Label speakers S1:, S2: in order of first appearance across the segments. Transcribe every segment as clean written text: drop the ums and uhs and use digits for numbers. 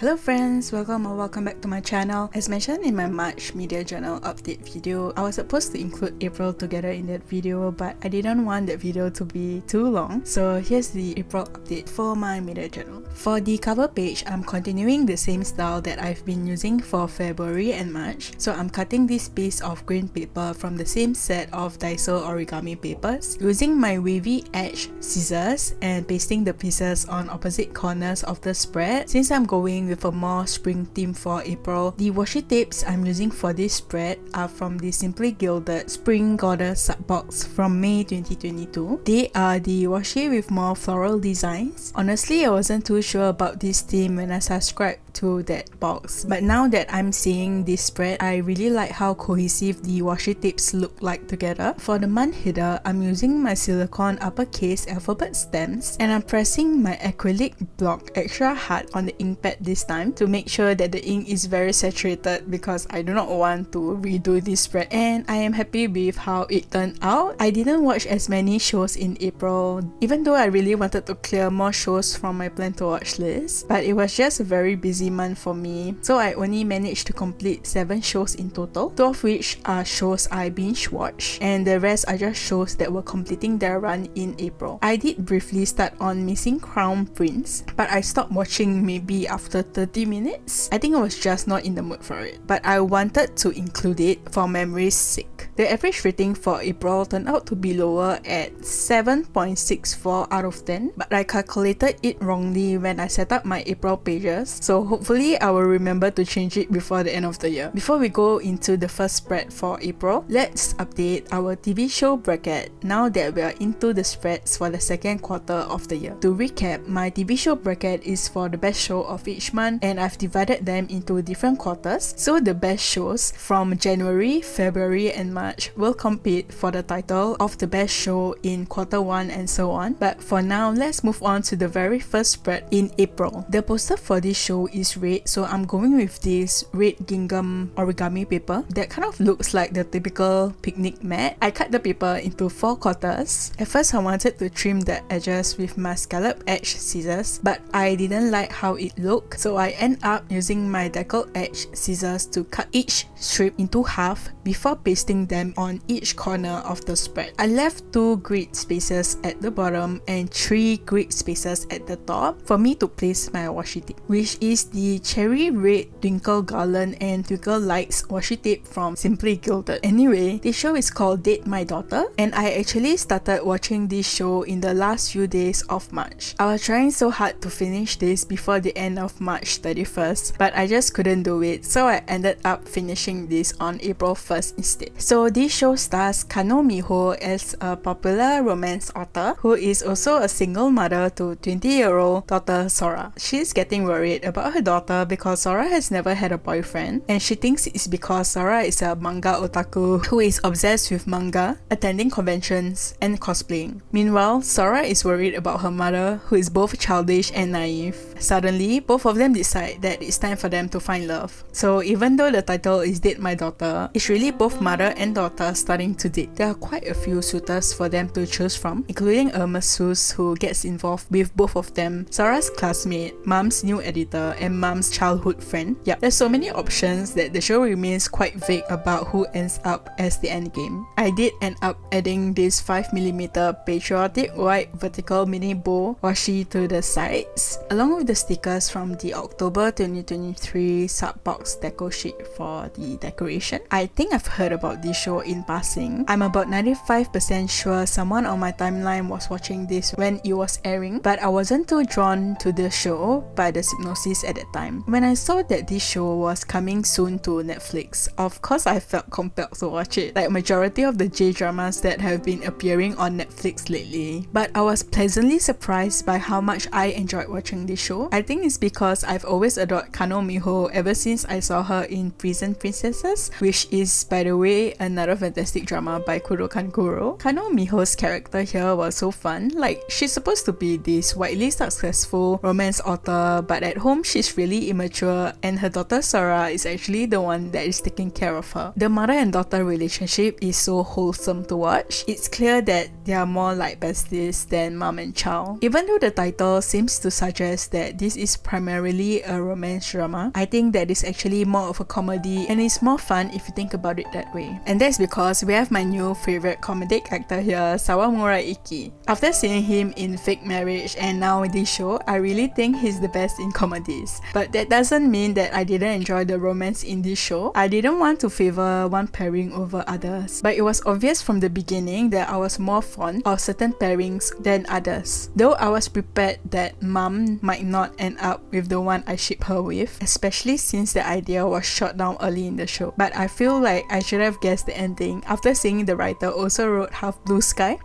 S1: Hello friends, welcome back to my channel. As mentioned in my March media journal update video, I was supposed to include April together in that video, but I didn't want that video to be too long. So here's the April update for my media journal. For the cover page, I'm continuing the same style that I've been using for February and March. So I'm cutting this piece of green paper from the same set of Daiso origami papers, using my wavy edge scissors and pasting the pieces on opposite corners of the spread. Since I'm going with a more spring theme for April, the washi tapes I'm using for this spread are from the Simply Gilded Spring Goddess sub box from May 2022. They are the washi with more floral designs. Honestly, I wasn't too sure about this theme when I subscribed to that box, but now that I'm seeing this spread, I really like how cohesive the washi tapes look like together. For the month header, I'm using my silicone uppercase alphabet stamps and I'm pressing my acrylic block extra hard on the ink pad this time to make sure that the ink is very saturated because I do not want to redo this spread, and I am happy with how it turned out. I didn't watch as many shows in April, even though I really wanted to clear more shows from my plan to watch list, but it was just a very busy month for me, so I only managed to complete 7 shows in total, 2 of which are shows I binge watched and the rest are just shows that were completing their run in April. I did briefly start on Missing Crown Prince, but I stopped watching maybe after 30 minutes. I think I was just not in the mood for it, but I wanted to include it for memory's sake. The average rating for April turned out to be lower at 7.64 out of 10, but I calculated it wrongly when I set up my April pages, so hopefully I will remember to change it before the end of the year. Before we go into the first spread for April, let's update our TV show bracket now that we are into the spreads for the second quarter of the year. To recap, my TV show bracket is for the best show of each month and I've divided them into different quarters, so the best shows from January, February and March will compete for the title of the best show in quarter 1 and so on. But for now, let's move on to the very first spread in April. The poster for this show is red, so I'm going with this red gingham origami paper that kind of looks like the typical picnic mat. I cut the paper into 4 quarters. At first I wanted to trim the edges with my scallop edge scissors, but I didn't like how it looked, so I end up using my decal edge scissors to cut each strip into half before pasting them on each corner of the spread. I left 2 grid spaces at the bottom and 3 grid spaces at the top for me to place my washi tape, which is the cherry red twinkle garland and twinkle lights washi tape from Simply Gilded. Anyway, this show is called Date My Daughter, and I actually started watching this show in the last few days of March. I was trying so hard to finish this before the end of March 31st, but I just couldn't do it, so I ended up finishing this on April 1st instead. So this show stars Kano Miho as a popular romance author who is also a single mother to 20-year-old daughter Sora. She's getting worried about her daughter because Sora has never had a boyfriend, and she thinks it's because Sora is a manga otaku who is obsessed with manga, attending conventions, and cosplaying. Meanwhile, Sora is worried about her mother, who is both childish and naive. Suddenly, both of them decide that it's time for them to find love. So even though the title is Date My Daughter, it's really both mother and daughter starting to date. There are quite a few suitors for them to choose from, including a masseuse who gets involved with both of them, Sora's classmate, mom's new editor, and mom's childhood friend. Yep, there's so many options that the show remains quite vague about who ends up as the endgame. I did end up adding this 5mm patriotic white vertical mini bow washi to the sides, along with the stickers from the October 2023 sub-box deco sheet for the decoration. I think I've heard about this show in passing. I'm about 95% sure someone on my timeline was watching this when it was airing, but I wasn't too drawn to the show by the synopsis at that time. When I saw that this show was coming soon to Netflix, of course I felt compelled to watch it, like majority of the J-dramas that have been appearing on Netflix lately. But I was pleasantly surprised by how much I enjoyed watching this show. I think it's because I've always adored Kano Miho ever since I saw her in Prison Princesses, which is, by the way, another fantastic drama by Kurokan Kuro. Kano Miho's character here was so fun. Like, she's supposed to be this widely successful romance author, but at home she's really immature and her daughter Sora is actually the one that is taking care of her. The mother and daughter relationship is so wholesome to watch. It's clear that they are more like besties than mom and child. Even though the title seems to suggest that this is primarily a romance drama, I think that is actually more of a comedy and it's more fun if you think about it that way. And that's because we have my new favorite comedic actor here, Sawamura Iki. After seeing him in Fake Marriage and now in this show, I really think he's the best in comedies. But that doesn't mean that I didn't enjoy the romance in this show. I didn't want to favor one pairing over others, but it was obvious from the beginning that I was more fond of certain pairings than others. Though I was prepared that mom might not end up with the one I ship her with, especially since the idea was shot down early in the show. But I feel like I should have guessed the ending after seeing the writer also wrote Half Blue Sky.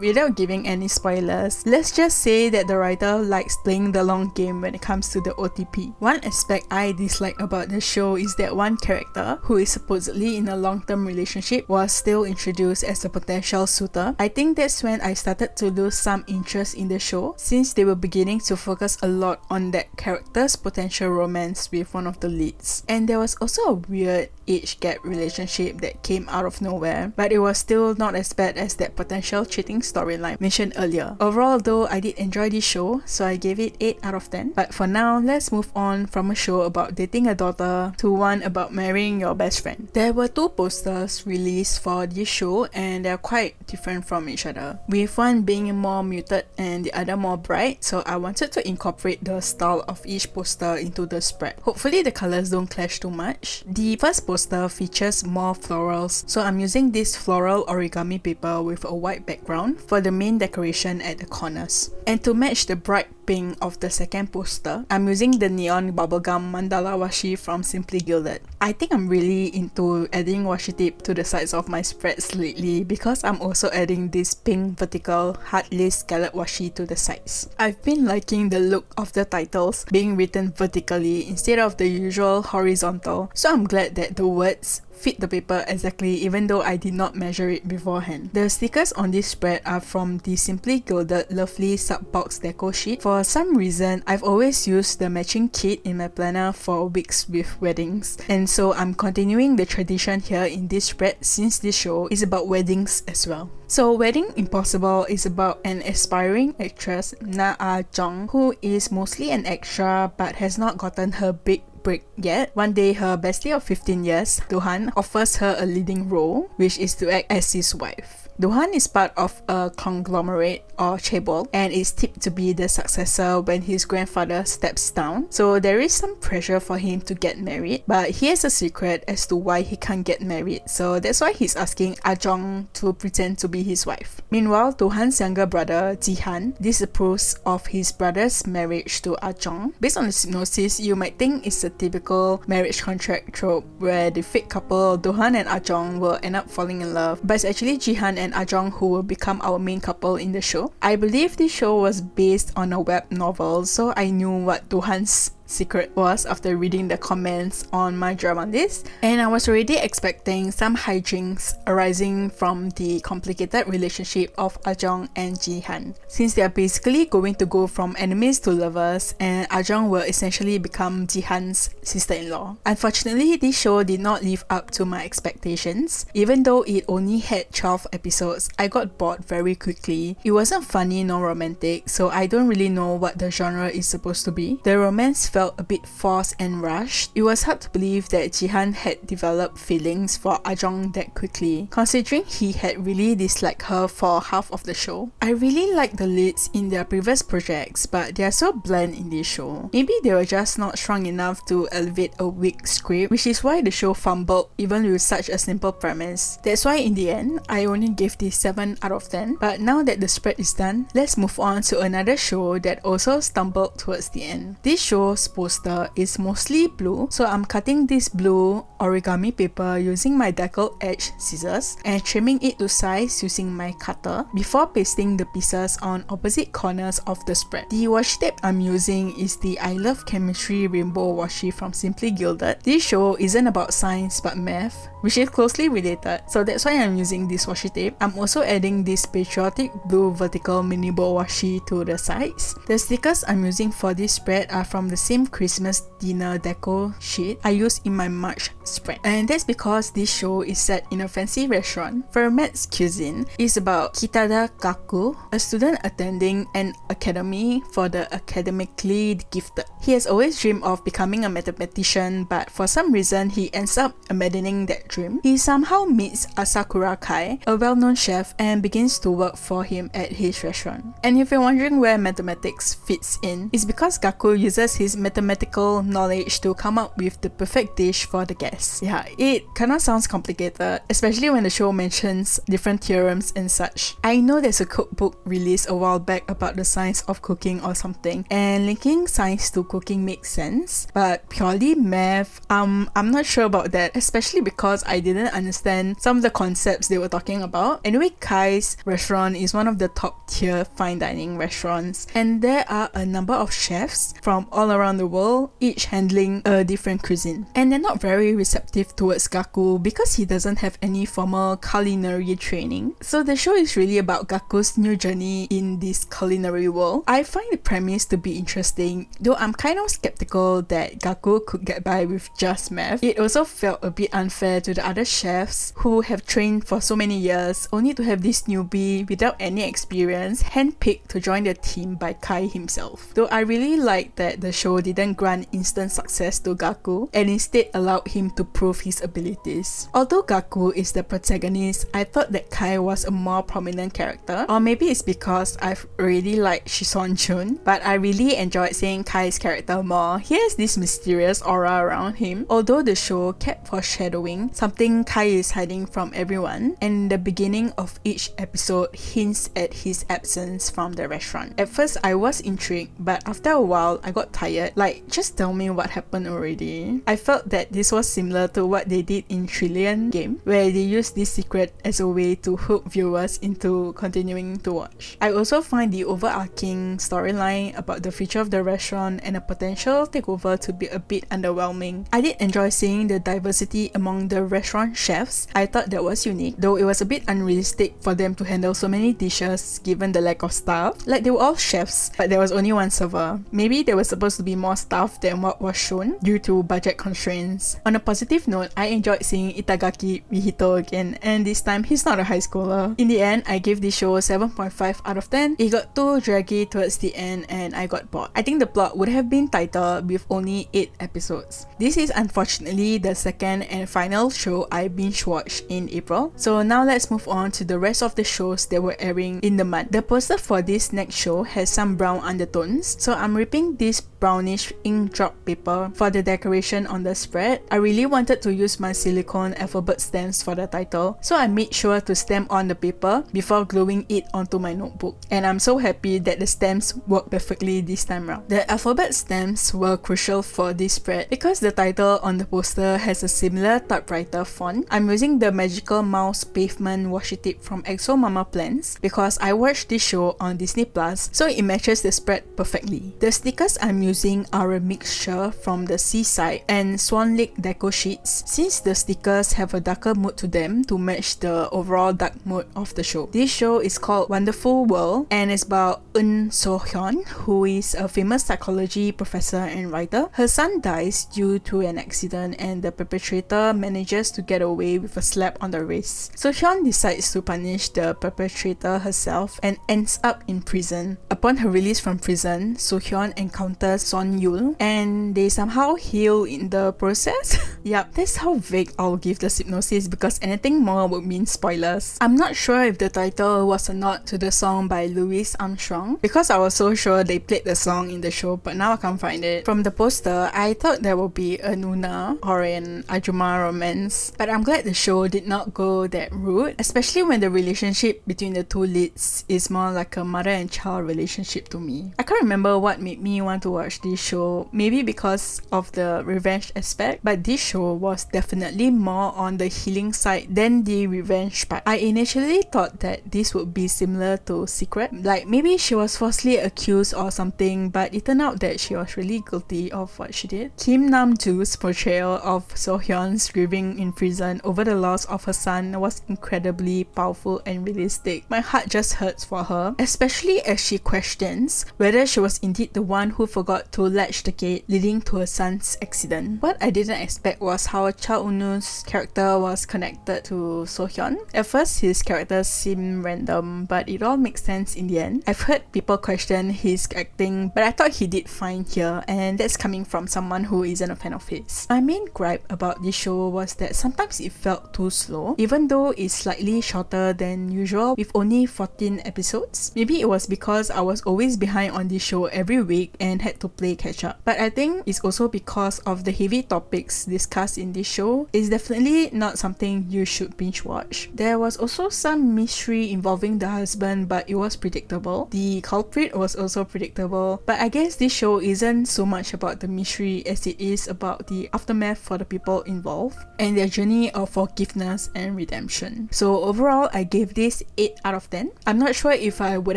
S1: Without giving any spoilers, let's just say that the writer likes playing the long game when it comes to the OTP. One aspect I dislike about the show is that one character, who is supposedly in a long-term relationship, was still introduced as a potential suitor. I think that's when I started to lose some interest in the show, since they were beginning to focus a lot on that character's potential romance with one of the leads. And there was also a weird age gap relationship that came out of nowhere, but it was still not as bad as that potential cheating storyline mentioned earlier. Overall though, I did enjoy this show, so I gave it 8 out of 10. But for now, let's move on from a show about dating a daughter to one about marrying your best friend. There were 2 posters released for this show and they're quite different from each other, with one being more muted and the other more bright, so I wanted to incorporate the style of each poster into the spread. Hopefully the colors don't clash too much. The first poster features more florals, so I'm using this floral origami paper with a white background for the main decoration at the corners. And to match the bright pink of the second poster, I'm using the neon bubblegum mandala washi from Simply Gilded. I think I'm really into adding washi tape to the sides of my spreads lately because I'm also adding this pink vertical heartless scallop washi to the sides. I've been liking the look of the titles being written vertically instead of the usual horizontal, so I'm glad that the words fit the paper exactly even though I did not measure it beforehand. The stickers on this spread are from the Simply Gilded Lovely Subbox Deco sheet. For some reason, I've always used the matching kit in my planner for weeks with weddings, and so I'm continuing the tradition here in this spread since this show is about weddings as well. So Wedding Impossible is about an aspiring actress, Na Ah Jong, who is mostly an extra but has not gotten her big break yet. One day, her bestie of 15 years, Do-han, offers her a leading role, which is to act as his wife. Do-han is part of a conglomerate or chaebol and is tipped to be the successor when his grandfather steps down, so there is some pressure for him to get married, but he has a secret as to why he can't get married, so that's why he's asking Ah Jong to pretend to be his wife. Meanwhile, Do-han's younger brother, Ji-han, disapproves of his brother's marriage to Ah Jong. Based on the synopsis, you might think it's a typical marriage contract trope where the fake couple Do-han and Ah Jong will end up falling in love, but it's actually Ji-han and Ah Jong who will become our main couple in the show. I believe this show was based on a web novel, so I knew what Do-han's secret was after reading the comments on my drama list, and I was already expecting some hijinks arising from the complicated relationship of Ah Jong and Ji-han, since they are basically going to go from enemies to lovers, and Ah Jong will essentially become Ji-han's sister-in-law. Unfortunately, this show did not live up to my expectations. Even though it only had 12 episodes, I got bored very quickly. It wasn't funny nor romantic, so I don't really know what the genre is supposed to be. The romance felt a bit forced and rushed. It was hard to believe that Ji-han had developed feelings for Ah Jong that quickly, considering he had really disliked her for half of the show. I really like the leads in their previous projects, but they are so bland in this show. Maybe they were just not strong enough to elevate a weak script, which is why the show fumbled even with such a simple premise. That's why in the end, I only gave this 7 out of 10. But now that the spread is done, let's move on to another show that also stumbled towards the end. This show's poster is mostly blue, so I'm cutting this blue origami paper using my deckled edge scissors and trimming it to size using my cutter before pasting the pieces on opposite corners of the spread. The washi tape I'm using is the I Love Chemistry Rainbow Washi from Simply Gilded. This show isn't about science but math, which is closely related, so that's why I'm using this washi tape. I'm also adding this patriotic blue vertical mini bow washi to the sides. The stickers I'm using for this spread are from the same same Christmas dinner deco sheet I used in my March spread. And that's because this show is set in a fancy restaurant. Fermat's Cuisine is about Kitada Kaku, a student attending an academy for the academically gifted. He has always dreamed of becoming a mathematician, but for some reason he ends up abandoning that dream. He somehow meets Asakura Kai, a well-known chef, and begins to work for him at his restaurant. And if you're wondering where mathematics fits in, it's because Gaku uses his mathematical knowledge to come up with the perfect dish for the guests. Yeah, it kinda sounds complicated, especially when the show mentions different theorems and such. I know there's a cookbook released a while back about the science of cooking or something, and linking science to cooking makes sense, but purely math, I'm not sure about that, especially because I didn't understand some of the concepts they were talking about. Anyway, Kai's restaurant is one of the top tier fine dining restaurants, and there are a number of chefs from all around the world, each handling a different cuisine. And they're not very receptive towards Gaku because he doesn't have any formal culinary training. So the show is really about Gaku's new journey in this culinary world. I find the premise to be interesting, though I'm kind of skeptical that Gaku could get by with just math. It also felt a bit unfair to the other chefs who have trained for so many years, only to have this newbie without any experience handpicked to join the team by Kai himself. Though I really like that the show didn't grant instant success to Gaku and instead allowed him to prove his abilities. Although Gaku is the protagonist, I thought that Kai was a more prominent character, or maybe it's because I've really liked Shison Chun, but I really enjoyed seeing Kai's character more. He has this mysterious aura around him, although the show kept foreshadowing something Kai is hiding from everyone, and the beginning of each episode hints at his absence from the restaurant. At first I was intrigued, but after a while I got tired. Like, just tell me what happened already. I felt that this was similar to what they did in Trillion game, where they used this secret as a way to hook viewers into continuing to watch. I also find the overarching storyline about the future of the restaurant and a potential takeover to be a bit underwhelming. I did enjoy seeing the diversity among the restaurant chefs. I thought that was unique, though it was a bit unrealistic for them to handle so many dishes given the lack of staff. Like, they were all chefs, but there was only one server. Maybe there was supposed to be more staff than what was shown due to budget constraints. On a positive note, I enjoyed seeing Itagaki Mihito again, and this time he's not a high schooler. In the end, I gave this show 7.5 out of 10. It got too draggy towards the end and I got bored. I think the plot would have been tighter with only 8 episodes. This is unfortunately the second and final show I binge watched in April. So now let's move on to the rest of the shows that were airing in the month. The poster for this next show has some brown undertones, so I'm ripping this brownish ink drop paper for the decoration on the spread. I really wanted to use my silicone alphabet stamps for the title, so I made sure to stamp on the paper before gluing it onto my notebook. And I'm so happy that the stamps worked perfectly this time around. The alphabet stamps were crucial for this spread because the title on the poster has a similar typewriter font. I'm using the Magical Mouse Pavement washi tape from Exo Mama Plans because I watched this show on Disney Plus, so it matches the spread perfectly. The stickers I'm using are a mixture from the Seaside and Swan Lake deco sheets, since the stickers have a darker mood to them to match the overall dark mood of the show. This show is called Wonderful World and it's about Eun So-hyun, who is a famous psychology professor and writer. Her son dies due to an accident and the perpetrator manages to get away with a slap on the wrist. So-hyun decides to punish the perpetrator herself and ends up in prison. Upon her release from prison, So-hyun encounters Son-yul and they somehow heal in the process. Yup, that's how vague I'll give the synopsis because anything more would mean spoilers. I'm not sure if the title was a nod to the song by Louis Armstrong because I was so sure they played the song in the show, but now I can't find it. From the poster, I thought there would be a Nuna or an Ajuma romance, but I'm glad the show did not go that route, especially when the relationship between the two leads is more like a mother and child relationship to me. I can't remember what made me want to watch this show, maybe because of the revenge aspect, but this show was definitely more on the healing side than the revenge part. I initially thought that this would be similar to Secret, like maybe she was falsely accused or something, but it turned out that she was really guilty of what she did. Kim Nam-joo's portrayal of So-hyun's grieving in prison over the loss of her son was incredibly powerful and realistic. My heart just hurts for her, especially as she questions whether she was indeed the one who forgot to latch the gate, leading to her son's accident. What I didn't expect was how Cha Eun-woo's character was connected to So-hyun. At first, his character seemed random, but it all makes sense in the end. I've heard people question his acting, but I thought he did fine here, and that's coming from someone who isn't a fan of his. My main gripe about this show was that sometimes it felt too slow, even though it's slightly shorter than usual with only 14 episodes. Maybe it was because I was always behind on this show every week and had to play catch up. But I think it's also because of the heavy topics discussed in this show. It's definitely not something you should binge watch. There was also some mystery involving the husband, but it was predictable. The culprit was also predictable, but I guess this show isn't so much about the mystery as it is about the aftermath for the people involved and their journey of forgiveness and redemption. So overall, I gave this 8 out of 10. I'm not sure if I would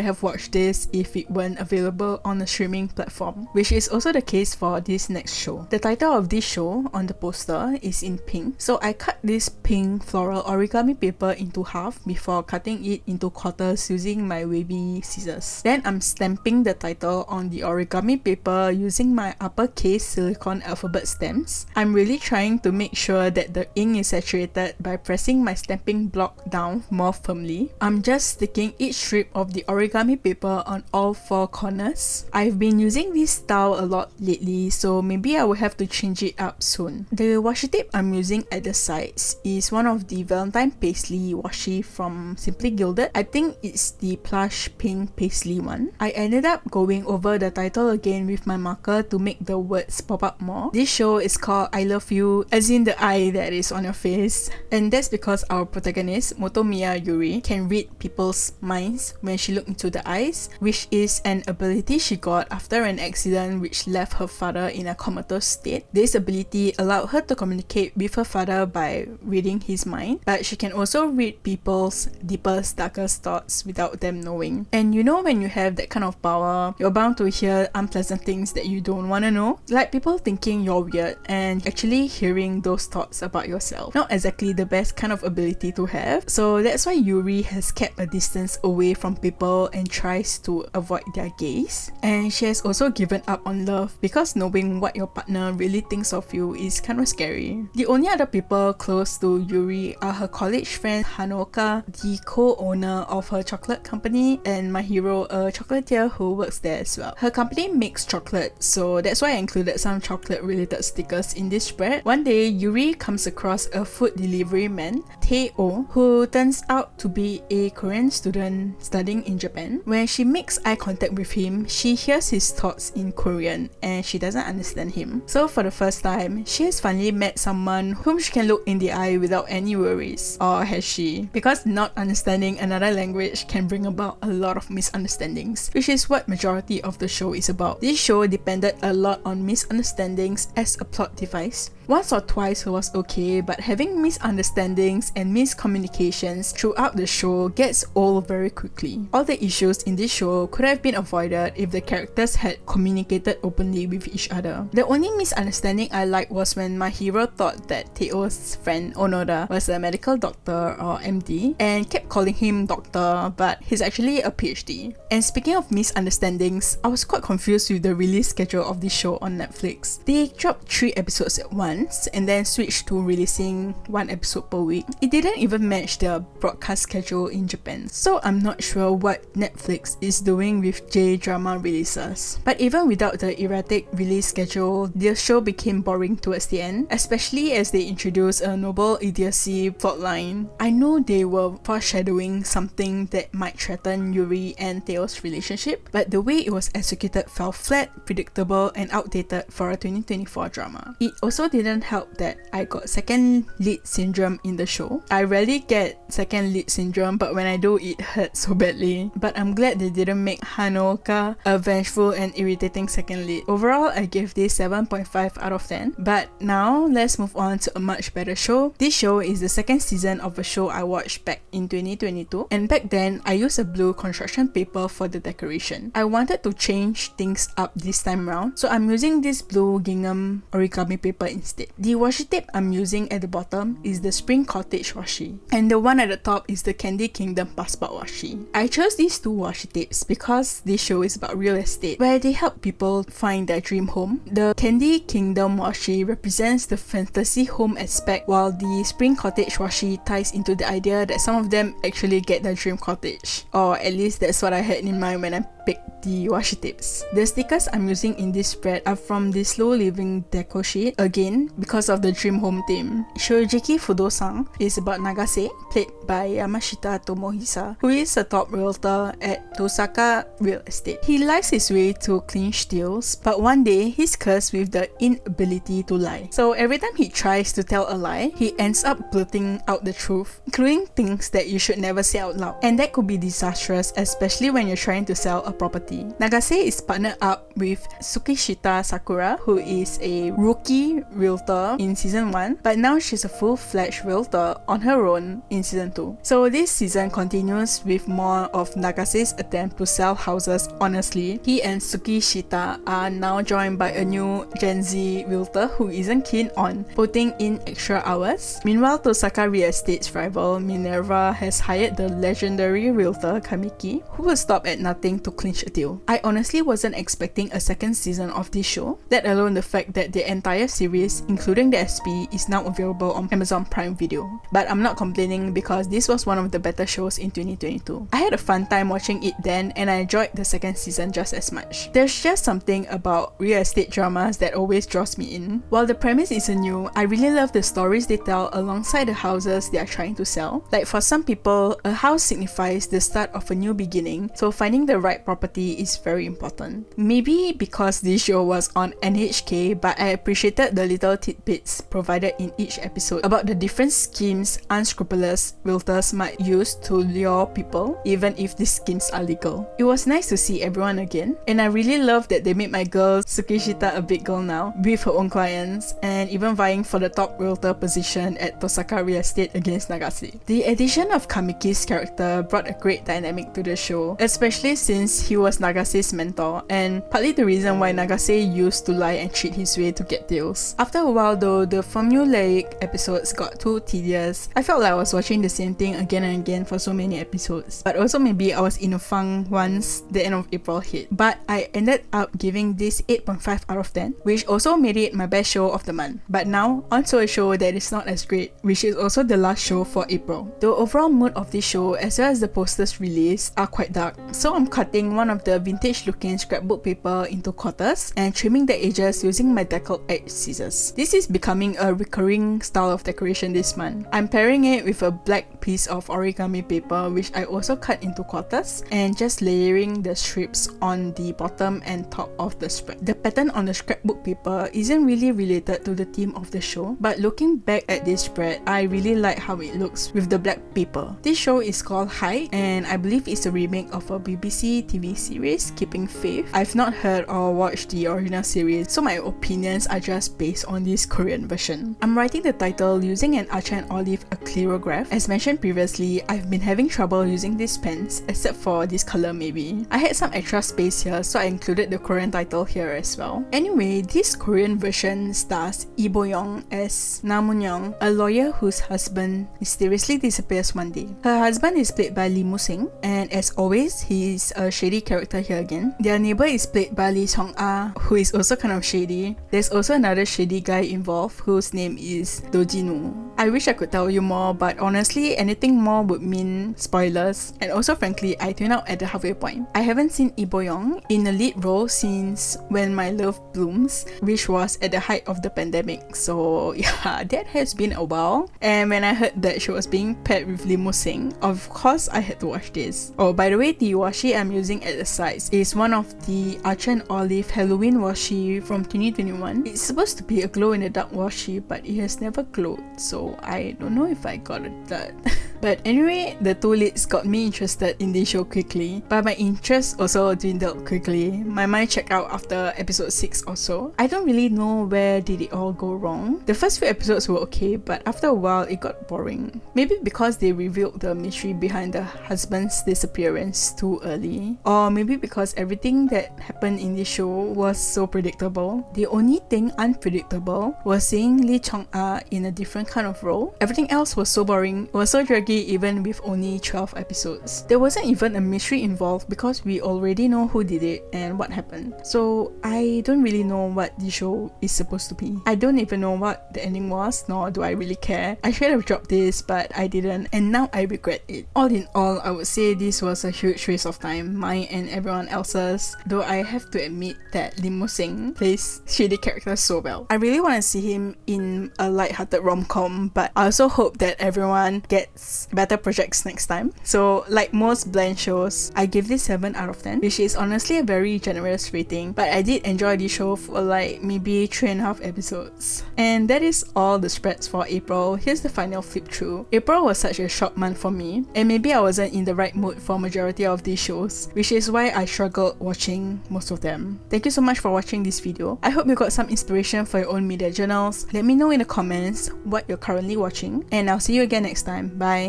S1: have watched this if it weren't available on a streaming platform, which is also the case for this next show. The title of this show on the poster is in pink, so I cut this pink floral origami paper into half before cutting it into quarters using my wavy scissors. Then I'm stamping the title on the origami paper using my uppercase silicone alphabet stamps. I'm really trying to make sure that the ink is saturated by pressing my stamping block down more firmly. I'm just sticking each strip of the origami paper on all 4 corners. I've been using this style a lot lately, so maybe I will have to change it up soon. The washi tape I'm using at the sides is one of the Valentine Paisley washi from Simply Gilded. I think it's the plush pink paisley one. I ended up going over the title again with my marker to make the words pop up more. This show is called I Love You, as in the eye that is on your face, and that's because our protagonist, Motomiya Yuri, can read people's minds when she looks into the eyes, which is an ability she got after an accident which left her father in a comatose state. This ability allowed her to communicate with her father by reading his mind, but she can also read people's deepest, darkest thoughts without them knowing. And you know, when you have that kind of power, you're bound to hear unpleasant things that you don't want to know, like people thinking you're weird and actually hearing those thoughts about yourself. Not exactly the best kind of ability to have, so that's why Yuri has kept a distance away from people and tries to avoid their gaze. And she has also given up on love because knowing what your partner really thinks of you is kind of scary. The only other people close to Yuri are her college friend Hanoka, the co-owner of her chocolate company, and my hero, a chocolatier who works there as well. Her company makes chocolate, so that's why I included some chocolate related stickers in this spread. One day, Yuri comes across a food delivery man, Tae-oh, who turns out to be a Korean student studying in Japan. When she makes eye contact with him, she hears his thoughts in Korean and she doesn't understand him. So for the first time, she has finally met someone whom she can look in the eye without any worries. Or has she? Because not understanding another language can bring about a lot of misunderstandings, which is what majority of the show is about. This show depended a lot on misunderstandings as a plot device. Once or twice was okay, but having misunderstandings and miscommunications throughout the show gets old very quickly. All the issues in this show could have been avoided if the characters had communicated openly with each other. The only misunderstanding I liked was when my hero thought that Taeo's friend Onoda was a medical doctor or MD and kept calling him doctor, but he's actually a PhD. And speaking of misunderstandings, I was quite confused with the release schedule of this show on Netflix. They dropped 3 episodes at once and then switched to releasing 1 episode per week. It didn't even match the broadcast schedule in Japan, so I'm not sure what Netflix is doing with J-drama releases. But even without the erratic release schedule, the show became boring towards the end, especially as they introduced a noble idiocy plotline. I know they were foreshadowing something that might threaten Yuri and Taeo's relationship, but the way it was executed felt flat, predictable, and outdated for a 2024 drama. It also didn't help that I got second lead syndrome in the show. I rarely get second lead syndrome, but when I do, it hurts so badly. But I'm glad they didn't make Hanoka a vengeful and irritating second lead. Overall, I gave this 7.5 out of 10. But now now let's move on to a much better show. This show is the second season of a show I watched back in 2022, and back then I used a blue construction paper for the decoration. I wanted to change things up this time round, so I'm using this blue gingham origami paper instead. The washi tape I'm using at the bottom is the Spring Cottage washi, and the one at the top is the Candy Kingdom passport washi. I chose these two washi tapes because this show is about real estate, where they help people find their dream home. The Candy Kingdom washi represents the fantasy home aspect, while the Spring Cottage washi ties into the idea that some of them actually get their dream cottage. Or at least that's what I had in mind when I picked the washi tapes. The stickers I'm using in this spread are from the Slow Living deco sheet, again because of the dream home theme. Shoujiki Fudousan is about Nagase, played by Yamashita Tomohisa, who is a top realtor at Tosaka Real Estate. He lies his way to clinch deals, but one day he's cursed with the inability to lie. So every time he tries to tell a lie, he ends up blurting out the truth, including things that you should never say out loud. And that could be disastrous, especially when you're trying to sell a property. Nagase is partnered up with Tsukishita Sakura, who is a rookie realtor in season 1, but now she's a full-fledged realtor on her own in season 2. So this season continues with more of Nagase's attempt to sell houses honestly. He and Tsukishita are now joined by a new Gen Z realtor who isn't keen on putting in extra hours. Meanwhile, Tosaka Real Estate's rival Minerva has hired the legendary realtor Kamiki, who will stop at nothing to clinch a deal. I honestly wasn't expecting a second season of this show, let alone the fact that the entire series, including the SP, is now available on Amazon Prime Video. But I'm not complaining because this was one of the better shows in 2022. I had a fun time watching it then, and I enjoyed the second season just as much. There's just something about real estate dramas that always draws me in. While the premise isn't new, I really love the stories they tell alongside the houses they are trying to sell. Like for some people, a house signifies the start of a new beginning, so finding the right property is very important. Maybe because this show was on NHK, but I appreciated the little tidbits provided in each episode about the different schemes unscrupulous realtors might use to lure people, even if these schemes are legal. It was nice to see everyone again, and I really love that they made my girl Tsukishita a big girl now, with her own clients, and even vying for the top realtor position at Tosaka Real Estate against Nagase. The addition of Kamiki's character brought a great dynamic to the show, especially since he was Nagase's mentor, and partly the reason why Nagase used to lie and cheat his way to get deals. After a while though, the formulaic episodes got too tedious. I felt like I was watching the same thing again and again for so many episodes. But also maybe I was in a funk once the end of April hit. But I ended up giving this 8.5 out of 10, which also made it my best show of the month. But now, onto a show that is not as great, which is also the last show for April. The overall mood of this show, as well as the posters released, are quite dark. So I'm cutting one of the vintage looking scrapbook paper into quarters and trimming the edges using my deckled edge scissors. This is becoming a recurring style of decoration this month. I'm pairing it with a black piece of origami paper, which I also cut into quarters, and just layering the strips on the bottom and top of the spread. The pattern on the scrapbook paper isn't really related to the theme of the show, but looking back at this spread, I really like how it looks with the black paper. This show is called Hide, and I believe it's a remake of a BBC TV series, Keeping Faith. I've not heard or watched the original series, so my opinions are just based on this Korean version. I'm writing the title using an Archer and Olive acrylograph. As mentioned previously, I've been having trouble using these pens, except for this color maybe. I had some extra space here, so I included the Korean title here as well. Anyway, this Korean version stars Lee Bo-young as Namun-young, a lawyer whose husband mysteriously disappears one day. Her husband is played by Lee Moo-sing, and as always, he's a shady character here again. Their neighbor is played by Lee Sung-ah, who is also kind of shady. There's also another shady guy involved whose name is Do Jin-woo. I wish I could tell you more, but honestly, anything more would mean spoilers, and also frankly, I tuned out at the halfway point. I haven't seen Lee Bo-young in a lead role since When My Love Blooms, which was at the height of the pandemic, so yeah, that has been a while. And when I heard that she was being paired with Lee Moo-sing, of course I had to watch this. Oh, by the way, the washi I'm using at the sides is one of the Archer and Olive Halloween washi from 2021. It's supposed to be a glow in the dark washi, but it has never glowed, so I don't know if I got it that. But anyway, the two leads got me interested in this show quickly, but my interest also dwindled quickly. My mind checked out after episode 6 or so. I don't really know where did it all go wrong. The first few episodes were okay, but after a while it got boring. Maybe because they revealed the mystery behind the husband's disappearance too early, or maybe because everything that happened in this show was so predictable. The only thing unpredictable was seeing Lee Chong-ah in a different kind of role. Everything else was so boring, was so draggy even with only 12 episodes. There wasn't even a mystery involved because we already know who did it and what happened. So I don't really know what the show is supposed to be. I don't even know what the ending was, nor do I really care. I should have dropped this, but I didn't, and now I regret it. All in all, I would say this was a huge waste of time, mine and everyone else's, though I have to admit that Lim Mo Sing plays shady characters so well. I really want to see him in a light-hearted rom-com, but I also hope that everyone gets better projects next time. So like most bland shows, I give this 7 out of 10, which is honestly a very generous rating, but I did enjoy the show for like maybe 3.5 episodes. And that is all the spreads for April. Here's the final flip through. April was such a short month for me, and maybe I wasn't in the right mood for majority of these shows, which is why I struggled watching most of them. Thank you so much for watching this video. I hope you got some inspiration for your own media journals. Let me know in the comments what you're currently watching, and I'll see you again next time. Bye!